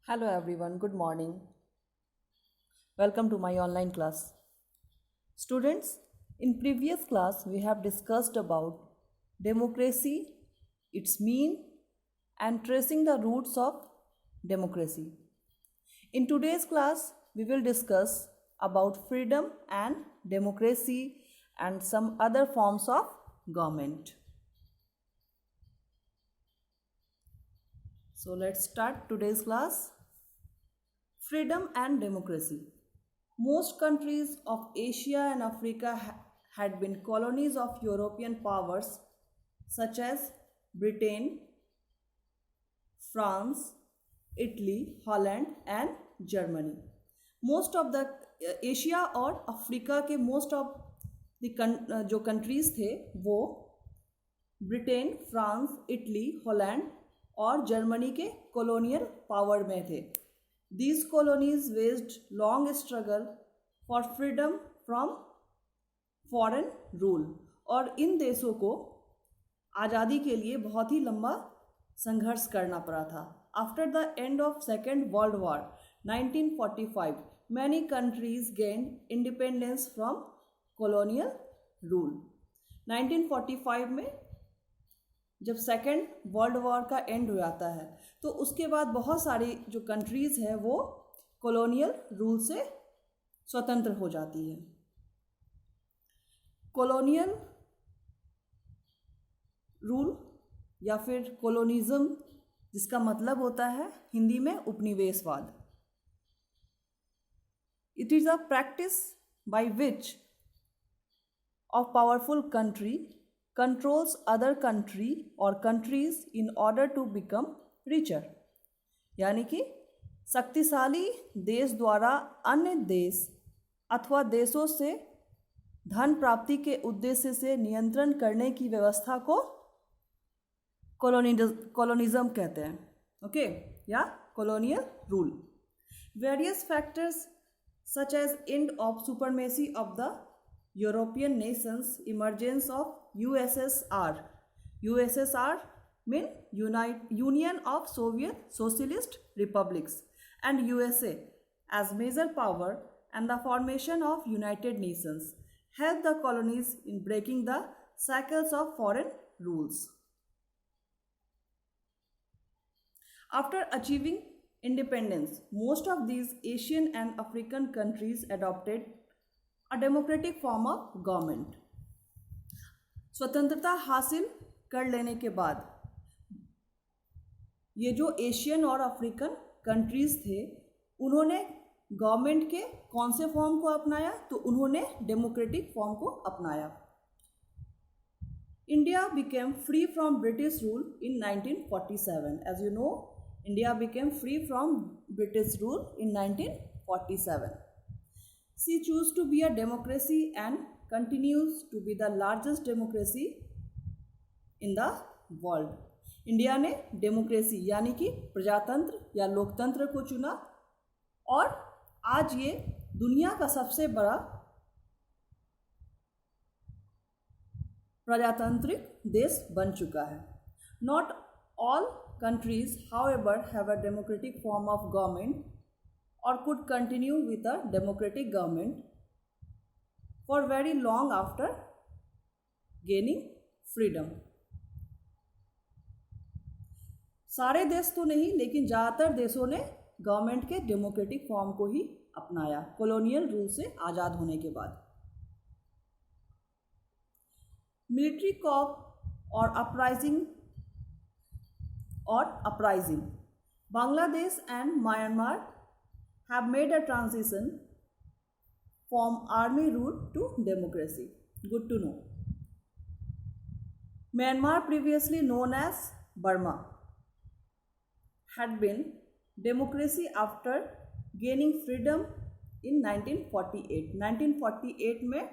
Hello everyone, good morning. Welcome to my online class. Students, in previous class we have discussed about democracy, its mean and tracing the roots of democracy. In today's class we will discuss about freedom and democracy and some other forms of government. So let's start today's class. Freedom and democracy. Most countries of Asia and Africa had been colonies of European powers such as Britain, France, Italy, Holland and Germany. Most of the Asia और Africa के most of the जो countries थे वो Britain, France, Italy, Holland और Germany के colonial power में थे. These colonies waged long struggle for freedom from foreign rule और इन देशों को आज़ादी के लिए बहुत ही लंबा संघर्ष करना पड़ा था. After the end of Second World War 1945, many countries gained independence from colonial rule. 1945 में जब सेकेंड वर्ल्ड वॉर का एंड हो जाता है तो उसके बाद बहुत सारी जो कंट्रीज़ हैं वो कॉलोनियल रूल से स्वतंत्र हो जाती है. कॉलोनियल रूल या फिर कॉलोनिज्म, जिसका मतलब होता है हिंदी में उपनिवेशवाद. It is a practice by which a powerful country controls other country or countries in order to become richer. यानी कि शक्तिशाली देश द्वारा अन्य देश अथवा देशों से धन प्राप्ति के उद्देश्य से नियंत्रण करने की व्यवस्था को कॉलोनिज्म कहते हैं. ओके, या colonial rule. Various factors such as end of supremacy of the European nations, emergence of USSR. USSR mean Union of Soviet Socialist Republics and USA as major power and the formation of United Nations helped the colonies in breaking the shackles of foreign rules. After achieving independence, most of these Asian and African countries adopted a democratic form of government. स्वतंत्रता हासिल कर लेने के बाद ये जो Asian और African countries थे उन्होंने गवर्नमेंट के कौन से फॉर्म को अपनाया? तो उन्होंने डेमोक्रेटिक फॉर्म को अपनाया. India became free from British rule in 1947. As you know, India became free from British rule in 1947. She chose to be a democracy and continues to be the largest democracy in the world. India ने democracy यानी कि प्रजातंत्र या लोकतंत्र को चुना और आज ये दुनिया का सबसे बड़ा प्रजातांत्रिक देश बन चुका है. Not all countries, however, have a democratic form of government or could continue with a democratic government for very long after gaining freedom. सारे देश तो नहीं, लेकिन ज़्यादातर देशों ने गवर्नमेंट के डेमोक्रेटिक फॉर्म को ही अपनाया कॉलोनियल रूल से आज़ाद होने के बाद. मिलिट्री कॉप और uprising. Bangladesh and Myanmar have made a transition from army rule to democracy. Good to know. Myanmar, previously known as Burma, had been democracy after gaining freedom in 1948. 1948 में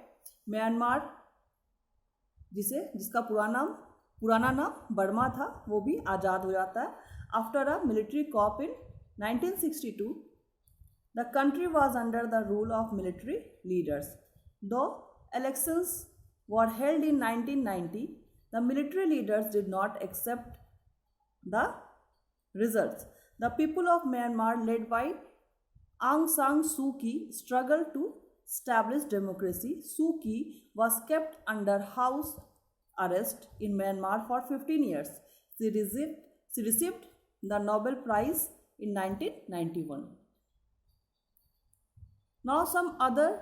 Myanmar जिसका पुराना नाम Burma था वो भी आज़ाद हो जाता है. After a military coup in 1962, the country was under the rule of military leaders. Though elections were held in 1990, the military leaders did not accept the results. The people of Myanmar, led by Aung San Suu Kyi, struggled to establish democracy. Suu Kyi was kept under house arrest in Myanmar for 15 years. She received the Nobel Prize in 1991. Now some other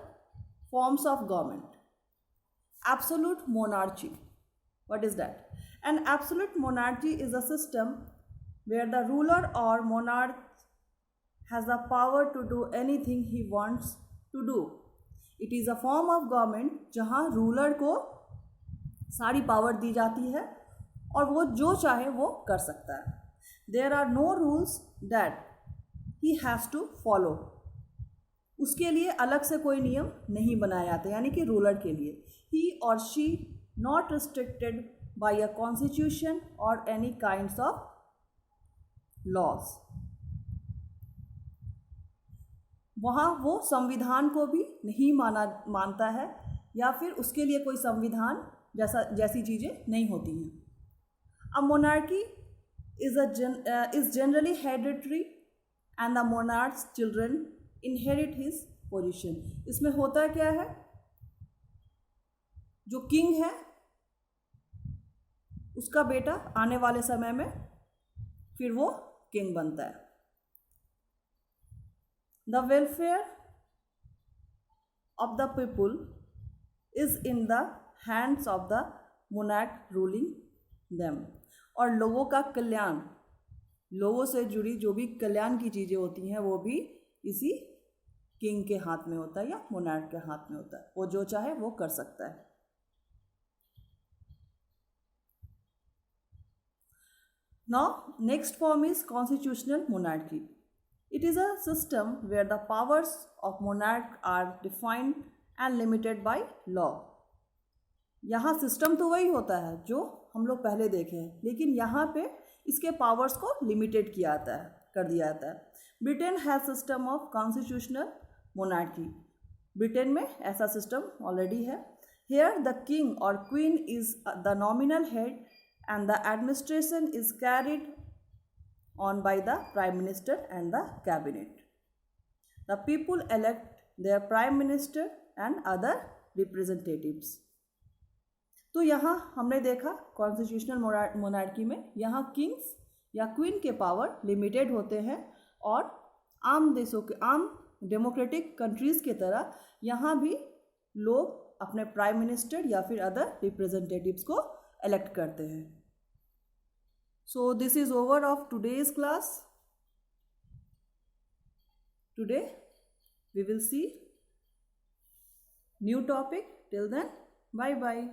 forms of government. Absolute monarchy. What is that? An absolute monarchy is a system where the ruler or monarch has the power to do anything he wants to do. It is a form of government जहाँ ruler को सारी power दी जाती है और वो जो चाहे वो कर सकता है. There are no rules that he has to follow. उसके लिए अलग से कोई नियम नहीं बनाए जाते, यानी कि रूलर के लिए. He or she not restricted by a constitution or any kinds of laws. वहाँ वो संविधान को भी नहीं मानता है या फिर उसके लिए कोई संविधान जैसी चीज़ें नहीं होती हैं. A monarchy is generally hereditary and the monarch's children inherit his position. इसमें होता क्या है, जो किंग है उसका बेटा आने वाले समय में फिर वो किंग बनता है. The welfare of the people is in the hands of the monarch ruling them. और लोगों का कल्याण, लोगों से जुड़ी जो भी कल्याण की चीज़ें होती हैं वो भी इसी किंग के हाथ में होता है या मोनार्क के हाथ में होता है. वो जो चाहे वो कर सकता है. Now next form is constitutional monarchy. It is a system where the powers of monarch are defined and limited by law. यहाँ सिस्टम तो वही होता है जो हम लोग पहले देखे हैं, लेकिन यहाँ पे इसके पावर्स को लिमिटेड कर दिया जाता है. Britain has system of constitutional monarchy. Britain में ऐसा सिस्टम ऑलरेडी है. हेयर द किंग और queen is the nominal head and the administration is carried on by the prime minister and the cabinet. The people elect their prime minister and other representatives. तो यहाँ हमने देखा constitutional monarchy में यहाँ Kings या queen के power limited होते हैं और आम देशों के आम डेमोक्रेटिक कंट्रीज़ की तरह यहाँ भी लोग अपने प्राइम मिनिस्टर या फिर अदर रिप्रेजेंटेटिव्स को elect करते हैं. So this is over of today's class. Today we will see new topic. Till then, bye bye.